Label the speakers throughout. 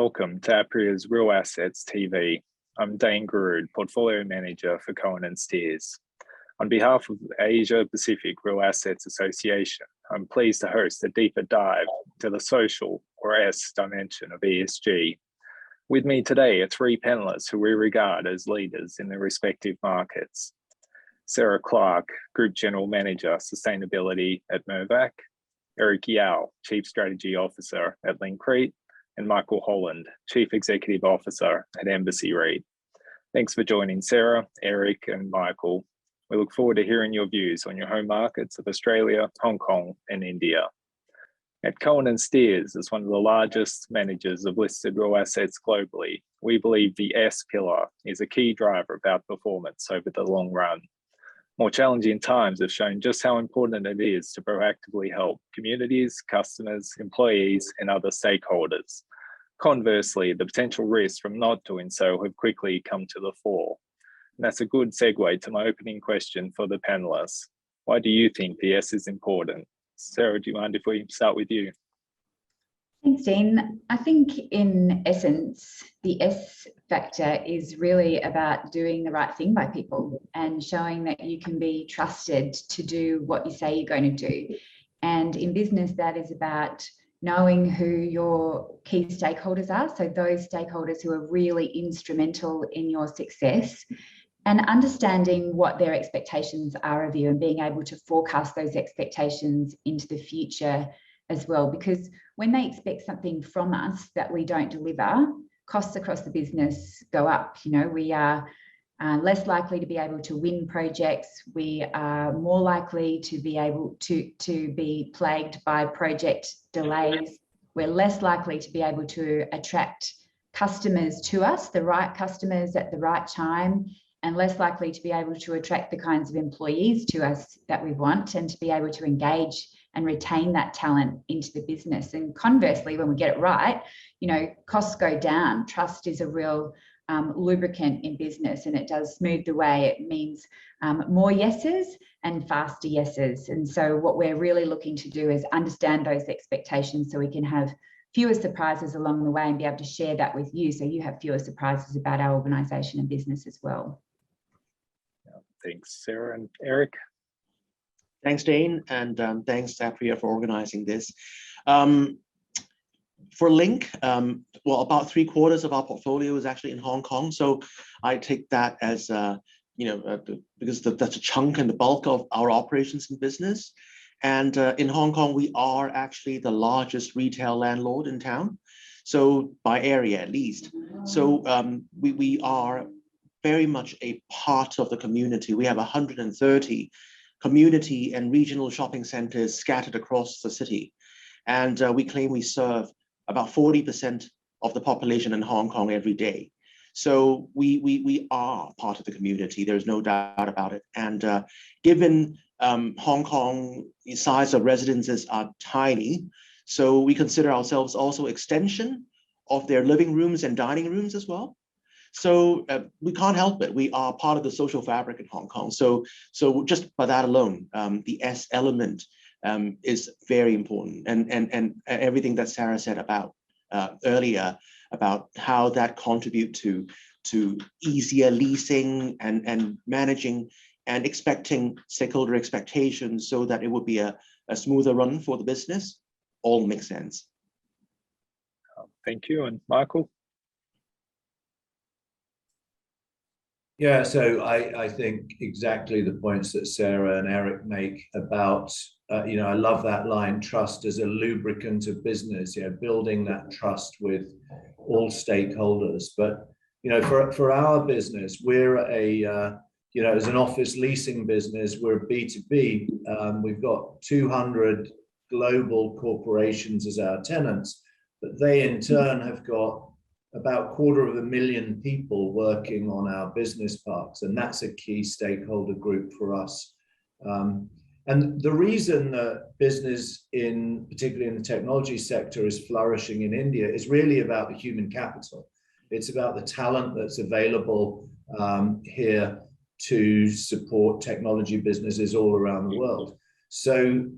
Speaker 1: welcome to APREA's Real Assets TV. I'm Dane Garrood, Portfolio Manager for Cohen Steers. On behalf of the Asia Pacific Real Assets Association, I'm pleased to host a deeper dive to the social, or S, dimension of ESG. With me today are three panelists who we regard as leaders in their respective markets. Sarah Clarke, Group General Manager, Sustainability at Mirvac, Eric Yao, Chief Strategy Officer at REIT, and Michael Holland, Chief Executive Officer at Embassy REIT. Thanks for joining Sarah, Eric, and Michael. We look forward to hearing your views on your home markets of Australia, Hong Kong, and India. At Cohen Steers, as one of the largest managers of listed real assets globally, we believe the S pillar is a key driver of outperformance over the long run. More challenging times have shown just how important it is to proactively help communities, customers, employees, and other stakeholders. Conversely, the potential risks from not doing so have quickly come to the fore. And that's a good segue to my opening question for the panelists. Why do you think the S is important? Sarah, do you mind if we start with you?
Speaker 2: Thanks, Dean. I think in essence, the S factor is really about doing the right thing by people and showing that you can be trusted to do what you say you're going to do. And in business, that is about knowing who your key stakeholders are. So those stakeholders who are really instrumental in your success, and understanding what their expectations are of you and being able to forecast those expectations into the future as well, because when they expect something from us that we don't deliver, costs across the business go up. You know, we are less likely to be able to win projects. We are more likely to be able to be plagued by project delays. We're less likely to be able to attract customers to us, the right customers at the right time, and less likely to be able to attract the kinds of employees to us that we want, and to be able to engage and retain that talent into the business. And conversely, when we get it right, you know, costs go down. Trust is a real lubricant in business, and it does smooth the way. It means more yeses and faster yeses. And so what we're really looking to do is understand those expectations so we can have fewer surprises along the way and be able to share that with you, so you have fewer surprises about our organisation and business as well.
Speaker 1: Thanks, Sarah. And Eric?
Speaker 3: Thanks, Dane, and thanks to APREA for organising this. For Link, well, about 3/4 of our portfolio is actually in Hong Kong, so I take that as because that's a chunk and the bulk of our operations in business. And in Hong Kong, we are actually the largest retail landlord in town, so by area at least. So we are very much a part of the community. We have 130 community and regional shopping centers scattered across the city. And we claim we serve about 40% of the population in Hong Kong every day. So we are part of the community, there's no doubt about it. And given Hong Kong, the size of residences are tiny, so we consider ourselves also extension of their living rooms and dining rooms as well. So we can't help it. We are part of the social fabric in Hong Kong. So just by that alone, the S element is very important. And everything that Sarah said about earlier, about how that contribute to easier leasing and managing and expecting stakeholder expectations so that it would be a smoother run for the business, all makes sense.
Speaker 1: Thank you. And Michael?
Speaker 4: Yeah, so I think exactly the points that Sarah and Eric make about, I love that line, trust as a lubricant of business, building that trust with all stakeholders. But, for our business, we're as an office leasing business, we're B2B. We've got 200 global corporations as our tenants, but they in turn have got about 250,000 people working on our business parks, and that's a key stakeholder group for us. And the reason that business, particularly in the technology sector, is flourishing in India is really about the human capital. It's about the talent that's available here to support technology businesses all around the world. So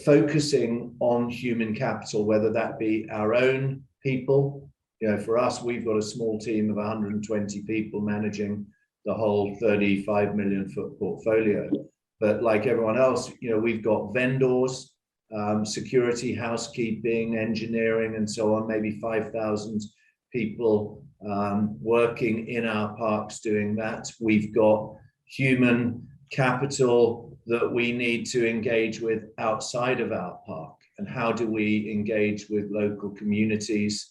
Speaker 4: focusing on human capital, whether that be our own people. You know, for us, we've got a small team of 120 people managing the whole 35 million foot portfolio. But like everyone else, you know, we've got vendors, security, housekeeping, engineering, and so on, maybe 5,000 people working in our parks doing that. We've got human capital that we need to engage with outside of our park. And how do we engage with local communities?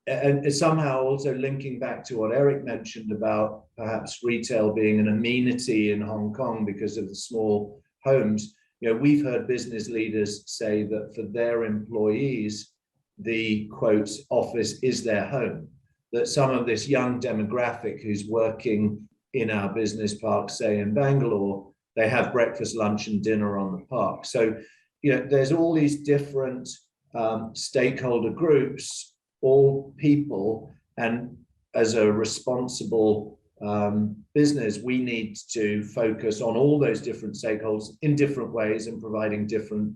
Speaker 4: And somehow also linking back to what Eric mentioned about perhaps retail being an amenity in Hong Kong because of the small homes. You know, we've heard business leaders say that for their employees, the quote office is their home. That some of this young demographic who's working in our business park, say in Bangalore, they have breakfast, lunch, and dinner on the park. So, you know, there's all these different stakeholder groups, all people, and as a responsible business, we need to focus on all those different stakeholders in different ways and providing different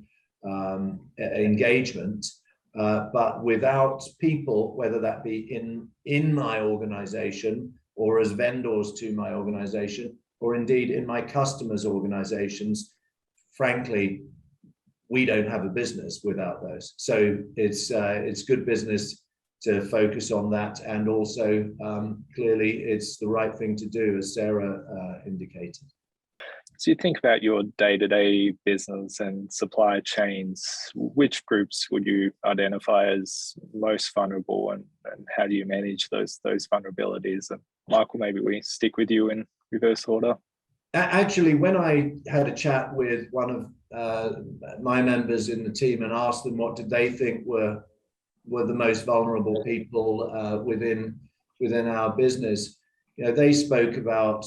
Speaker 4: engagement. But without people, whether that be in my organization or as vendors to my organization, or indeed in my customers' organizations, frankly, we don't have a business without those. So it's good business to focus on that, and also clearly it's the right thing to do, as Sarah indicated.
Speaker 1: So you think about your day-to-day business and supply chains, which groups would you identify as most vulnerable, and how do you manage those vulnerabilities? And Michael, maybe we stick with you in reverse order.
Speaker 4: Actually, when I had a chat with one of my members in the team and asked them what did they think were the most vulnerable people within our business, you know, they spoke about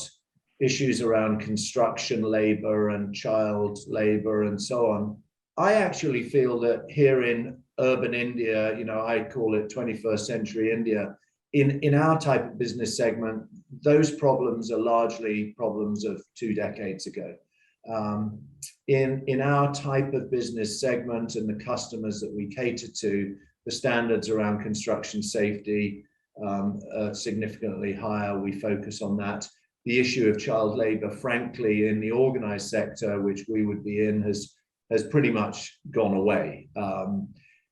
Speaker 4: issues around construction labor and child labor and so on. I actually feel that here in urban India, you know, I call it 21st century India, in our type of business segment, those problems are largely problems of 2 decades ago. In our type of business segment and the customers that we cater to, the standards around construction safety are significantly higher. We focus on that. The issue of child labor, frankly, in the organized sector, which we would be in, has pretty much gone away.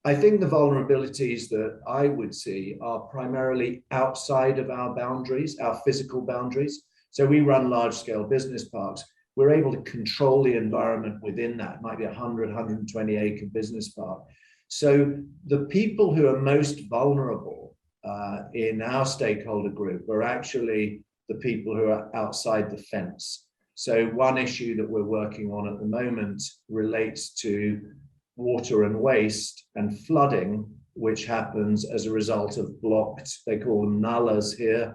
Speaker 4: I think the vulnerabilities that I would see are primarily outside of our boundaries, our physical boundaries. So we run large-scale business parks. We're able to control the environment within that. It might be a 100, 120-acre business park. So the people who are most vulnerable in our stakeholder group are actually the people who are outside the fence. So one issue that we're working on at the moment relates to water and waste and flooding, which happens as a result of blocked, they call them nullas here,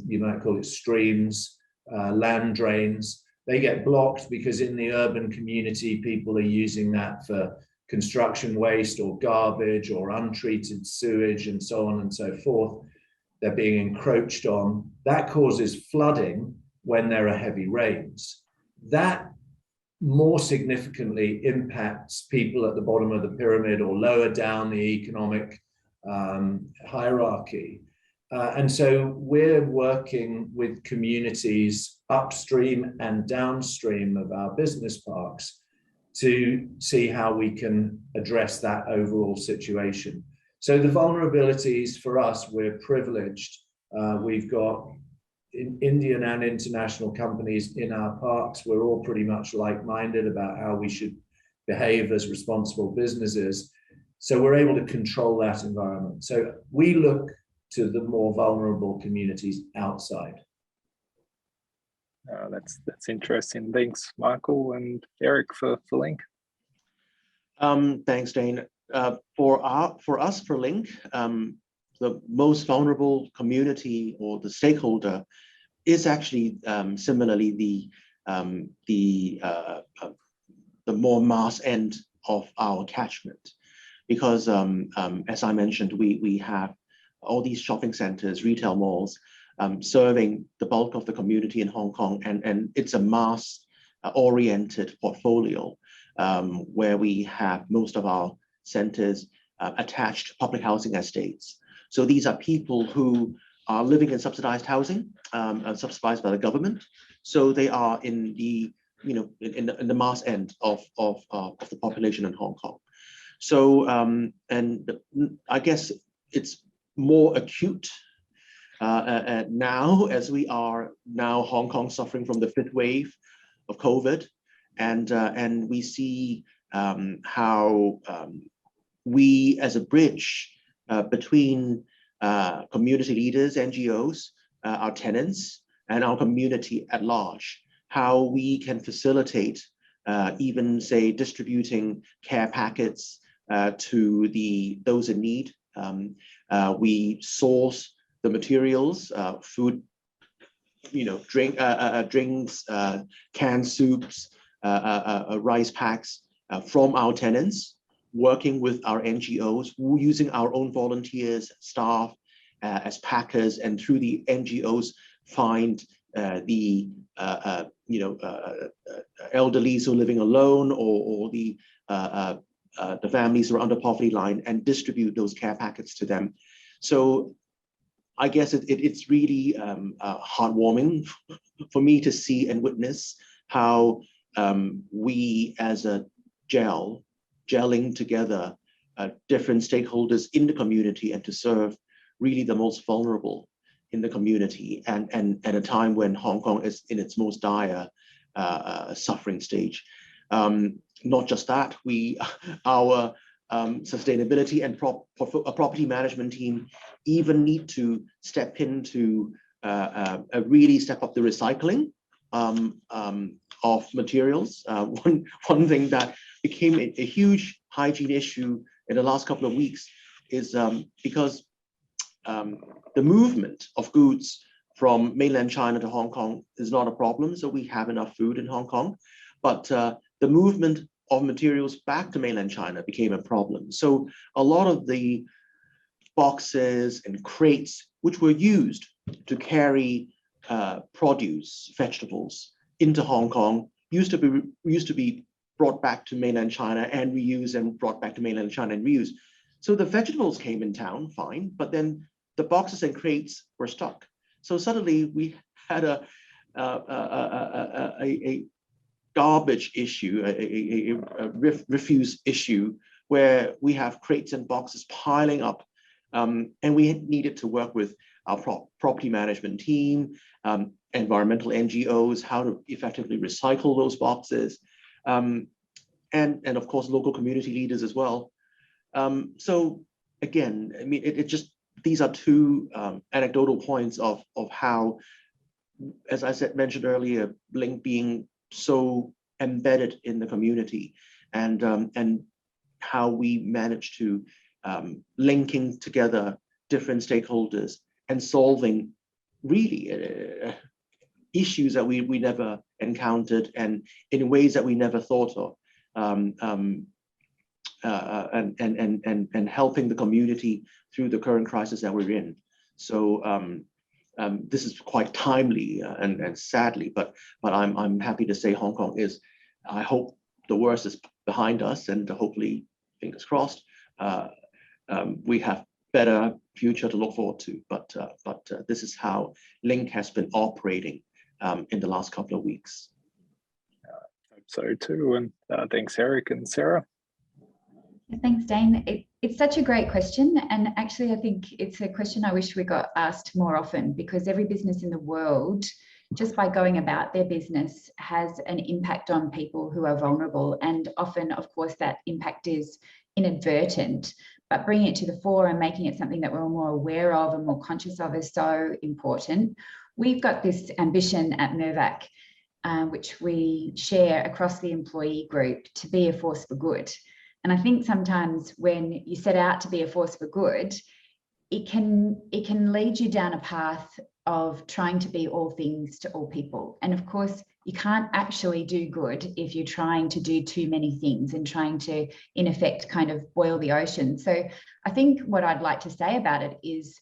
Speaker 4: you might call it streams, land drains. They get blocked because in the urban community, people are using that for construction waste or garbage or untreated sewage and so on and so forth. They're being encroached on. That causes flooding when there are heavy rains. That more significantly impacts people at the bottom of the pyramid or lower down the economic hierarchy. And so we're working with communities upstream and downstream of our business parks to see how we can address that overall situation. So the vulnerabilities for us, we're privileged. We've got Indian and international companies in our parks. We're all pretty much like-minded about how we should behave as responsible businesses. So we're able to control that environment. So we look to the more vulnerable communities outside.
Speaker 1: That's interesting. Thanks, Michael and Eric, for Link.
Speaker 3: Thanks, Dane. For us, for Link, the most vulnerable community or the stakeholder is actually similarly the more mass end of our catchment, because as I mentioned, we have all these shopping centers, retail malls, serving the bulk of the community in Hong Kong, and it's a mass oriented portfolio where we have most of our centers attached public housing estates. So these are people who are living in subsidized housing, subsidized by the government. So they are in the, in the mass end of the population in Hong Kong. So, and I guess it's more acute now, as we are now Hong Kong suffering from the 5th wave of COVID, and we see how we, as a bridge between community leaders, NGOs, our tenants, and our community at large, how we can facilitate even, say, distributing care packets to those in need. We source the materials, food, drinks, canned soups, rice packs from our tenants, working with our NGOs, using our own volunteers, staff as packers, and through the NGOs find the elderlies who are living alone, or the families who are under poverty line, and distribute those care packets to them. So I guess it's really heartwarming for me to see and witness how we, as a gelling together different stakeholders in the community, and to serve really the most vulnerable in the community, and at a time when Hong Kong is in its most dire suffering stage. Not just that, our sustainability and property management team even need to step in to really step up the recycling of materials. One thing that became a huge hygiene issue in the last couple of weeks is because the movement of goods from mainland China to Hong Kong is not a problem, so we have enough food in Hong Kong, but the movement of materials back to mainland China became a problem. So a lot of the boxes and crates which were used to carry produce, vegetables into Hong Kong used to be brought back to mainland China and reused, and brought back to mainland China and reused. So the vegetables came in town fine, but then the boxes and crates were stuck. So suddenly we had a garbage issue, a refuse issue, where we have crates and boxes piling up, and we needed to work with our property management team, environmental NGOs, how to effectively recycle those boxes, and of course local community leaders as well. So again, I mean, it just, these are two anecdotal points of how, as I mentioned earlier, Link being so embedded in the community, and how we manage to linking together different stakeholders and solving really issues that we never encountered, and in ways that we never thought of, and helping the community through the current crisis that we're in. So this is quite timely and sadly, but I'm happy to say Hong Kong is, I hope the worst is behind us, and hopefully, fingers crossed, we have better future to look forward to. But this is how Link has been operating in the last couple of weeks.
Speaker 1: I hope so too, and thanks Eric and Sarah.
Speaker 2: Thanks, Dane. It's such a great question, and actually I think it's a question I wish we got asked more often, because every business in the world, just by going about their business, has an impact on people who are vulnerable, and often, of course, that impact is inadvertent, but bringing it to the fore and making it something that we're more aware of and more conscious of is so important. We've got this ambition at Mirvac, which we share across the employee group, to be a force for good. And I think sometimes when you set out to be a force for good, it can lead you down a path of trying to be all things to all people. And of course, you can't actually do good if you're trying to do too many things and trying to, in effect, kind of boil the ocean. So I think what I'd like to say about it is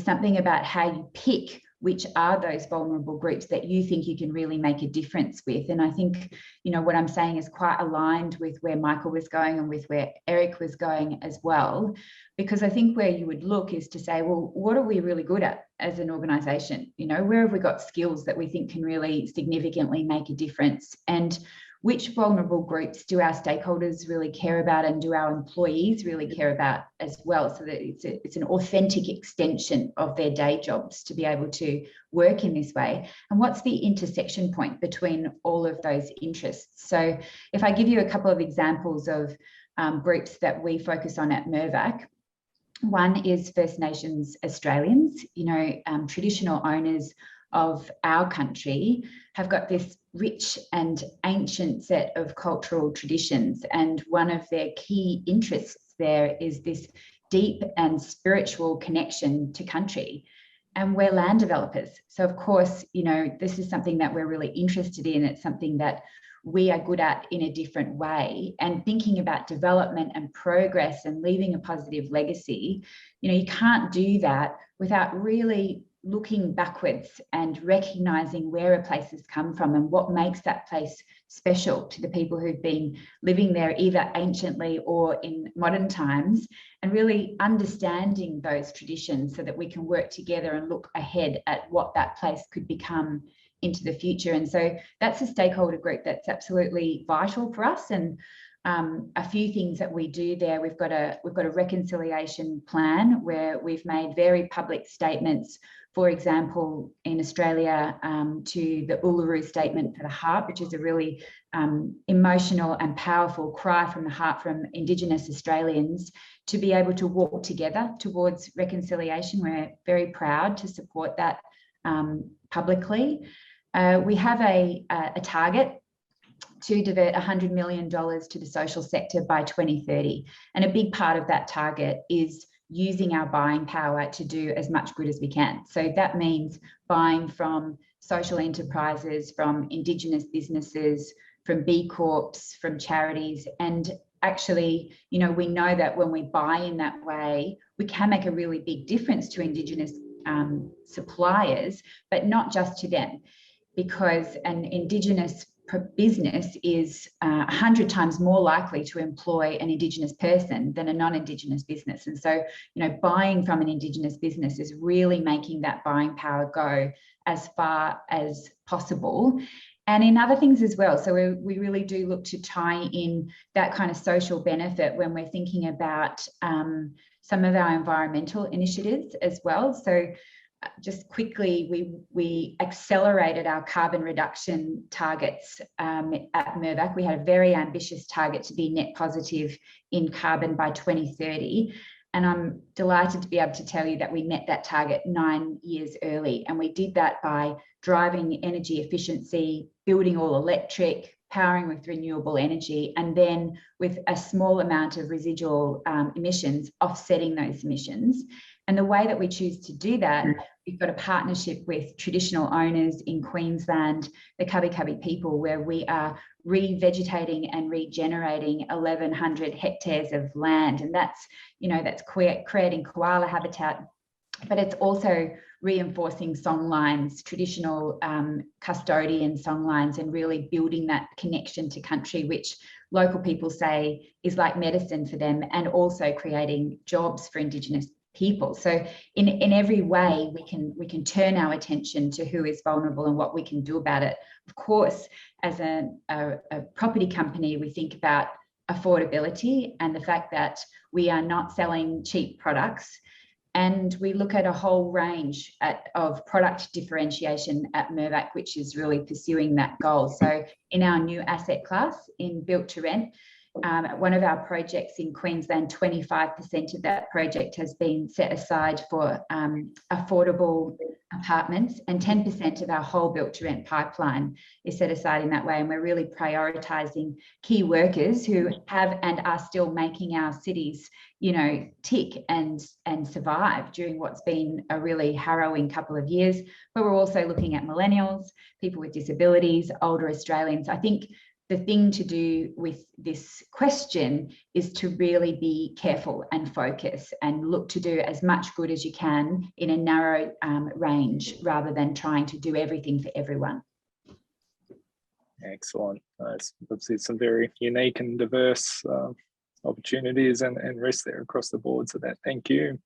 Speaker 2: something about how you pick which are those vulnerable groups that you think you can really make a difference with. And I think, you know, what I'm saying is quite aligned with where Michael was going and with where Eric was going as well, because I think where you would look is to say, well, what are we really good at as an organisation? You know, where have we got skills that we think can really significantly make a difference? And which vulnerable groups do our stakeholders really care about, and do our employees really care about as well, so that it's an authentic extension of their day jobs to be able to work in this way? And what's the intersection point between all of those interests? So if I give you a couple of examples of groups that we focus on at Mirvac, one is First Nations Australians. You know, traditional owners of our country have got this rich and ancient set of cultural traditions, and one of their key interests there is this deep and spiritual connection to country. And we're land developers, so of course, you know, this is something that we're really interested in. It's something that we are good at in a different way, and thinking about development and progress and leaving a positive legacy. You know, you can't do that without really looking backwards and recognizing where a place has come from and what makes that place special to the people who've been living there either anciently or in modern times, and really understanding those traditions so that we can work together and look ahead at what that place could become into the future. And so that's a stakeholder group that's absolutely vital for us. And a few things that we do there, we've got a reconciliation plan where we've made very public statements. For example, in Australia, to the Uluru Statement for the Heart, which is a really emotional and powerful cry from the heart from Indigenous Australians to be able to walk together towards reconciliation. We're very proud to support that publicly. We have a target to divert $100 million to the social sector by 2030. And a big part of that target is using our buying power to do as much good as we can. So that means buying from social enterprises, from Indigenous businesses, from B Corps, from charities. And actually, you know, we know that when we buy in that way, we can make a really big difference to Indigenous suppliers, but not just to them, because an Indigenous business is 100 times more likely to employ an Indigenous person than a non-Indigenous business. And so, you know, buying from an Indigenous business is really making that buying power go as far as possible. And in other things as well. So we really do look to tie in that kind of social benefit when we're thinking about some of our environmental initiatives as well. So just quickly, we accelerated our carbon reduction targets at Mirvac. We had a very ambitious target to be net positive in carbon by 2030. And I'm delighted to be able to tell you that we met that target 9 years early. And we did that by driving energy efficiency, building all electric, powering with renewable energy, and then with a small amount of residual emissions, offsetting those emissions. And the way that we choose to do that, we've got a partnership with traditional owners in Queensland, the Cubby Cubby people, where we are revegetating and regenerating 1,100 hectares of land. And that's, you know, that's creating koala habitat, but it's also reinforcing songlines, traditional custodian songlines, and really building that connection to country, which local people say is like medicine for them, and also creating jobs for Indigenous people. So in every way we can turn our attention to who is vulnerable and what we can do about it. Of course, as a property company, we think about affordability and the fact that we are not selling cheap products, and we look at a whole range of product differentiation at Mirvac, which is really pursuing that goal. So in our new asset class in built to rent, one of our projects in Queensland, 25% of that project has been set aside for affordable apartments, and 10% of our whole built to rent pipeline is set aside in that way. And we're really prioritising key workers who have and are still making our cities, you know, tick and survive during what's been a really harrowing couple of years. But we're also looking at millennials, people with disabilities, older Australians. I think the thing to do with this question is to really be careful and focus and look to do as much good as you can in a narrow range, rather than trying to do everything for everyone.
Speaker 1: Excellent. It's obviously some very unique and diverse opportunities and risks there across the board. So thank you.